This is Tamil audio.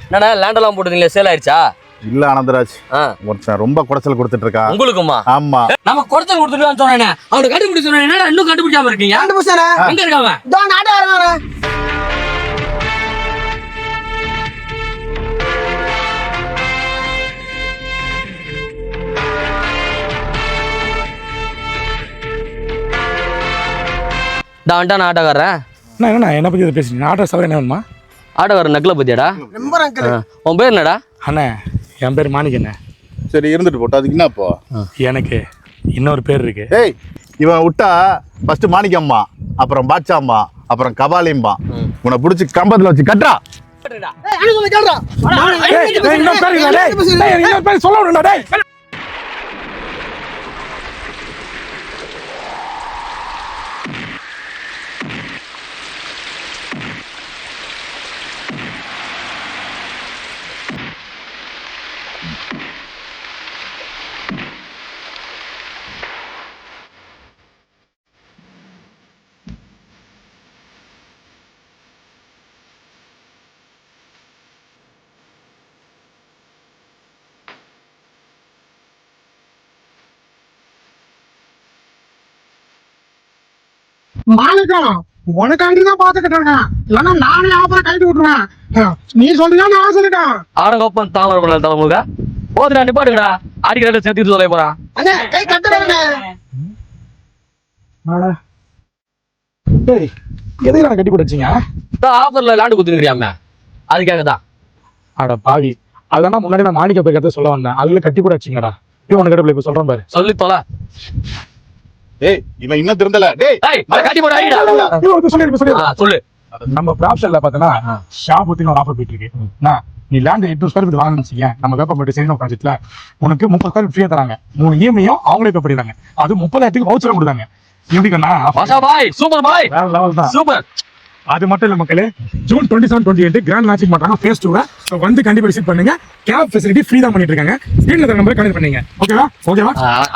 என்னடா லேண்ட் எல்லாம் போட்டுருந்தீங்களே சேல் ஆயிடுச்சா? இல்ல ஆனந்தராஜ், ஒருத்தன் ரொம்ப குடைச்சல் கொடுத்துட்டு இருக்கான். உங்களுக்குமா? ஆமா. நம்ம குடைச்சல் கொடுத்துட்டு சொன்னேனே, அவனை கண்டுபிடிச்சு சொன்னேன். என்னடா இன்னும் கண்டுபிடிக்காம இருக்கீங்க? எங்க இருக்காங்க? இதோ நாட்ட வரறானே. டான்டா ஆட்டோக்காரன். என்ன என்ன பத்தி பேசுறீங்க? ஆட்டோ சவர என்ன வேணுமா? ஆட்டோக்காரன் நக்கல பத்தியாடா? ரொம்ப அங்கிள். உன் பேர் என்னடா? அண்ணே என் பேர் மாணிக்கண்ணே. சரி இருந்துட்டு போட்டு அதுக்கு என்னப்போ? எனக்கு இன்னொரு பேர் இருக்கு. ஏய், இவன் விட்டா ஃபர்ஸ்ட் மாணிக்கம்மா, அப்புறம் பாட்சாம்மா, அப்புறம் கபாலிம்பா. உன்னை பிடிச்சி கம்பத்துல வச்சு கட்டா. ஏய் அண்ணா சொல்ல கேளுடா. இன்னொரு பேர் இல்ல டேய். டேய் இன்னொரு பேர் சொல்ல விடுடா டேய். மாணிக்கம் உனக்காண்டி தான் பாத்துக்கிட்டாங்க. இல்லன்னா நானே ஆபரம் கைட்டு விட்டுருவேன். நீ சொல்லியா நான் சொல்லிட்டேன். ஆரங்கப்பன் தாமரை பண்ண தலைமுக போதுடா, நிப்பாட்டுங்கடா. அடிக்கிறத சேர்த்து சொல்ல போறான். அண்ணே கை கட்டறனே. டேய் எதுக்கு நான் கட்டி போடுச்சீங்க? ஆஃபர்ல லேண்ட் குத்துறியாம, அதுக்காக தான். அட பாவி, அதனா முன்னாடி நான் மாணிக்க போய் கத்த சொல்ல வந்தேன். அதுல கட்டி கூட வச்சீங்கடா. இப்போ உனக்கு கடவுள இப்ப சொல்றேன் பாரு. சொல்லி தொலை. டேய், இவன் இன்னும் திருந்தல. டேய், டேய் கட்டி போடு. சொல்லு. நம்ம ப்ராப்ஷன்ல பார்த்தனா ஷாப் பத்தி ஒரு ஆஃபர் போயிட்டு இருக்கு. நீ லேண்ட் 800 ஸ்கொயர் ஃபீட் வாங்கினீங்க நம்ம வேப்பம்பட்டு சேனோ ப்ராஜெக்ட்ல உனக்கு 30 ஸ்கொயர் ஃப்ரீயா தராங்க. 3 இஎம்ஐயும் அவங்களே பே பண்ணிடுறாங்க. அது 30,000க்கு வவுச்சர் கொடுத்தாங்க. எப்படின்னா பாய் சூப்பர் பாய், வேற லெவல் தான். சூப்பர். அது மட்டும் இல்ல மக்களே, ஜூன் 27, 28 கிராண்ட் லான்ச்சிங் பண்றாங்க ஃபேஸ் 2. சோ வந்து கண்டிப்பா விசிட் பண்ணுங்க. கேப் ஃபெசிலிட்டி ஃப்ரீ தான் பண்ணிட்டு இருக்காங்க. ஸ்கிரீன்ல நம்பர் கனெக்ட் பண்ணீங்க. ஓகேவா?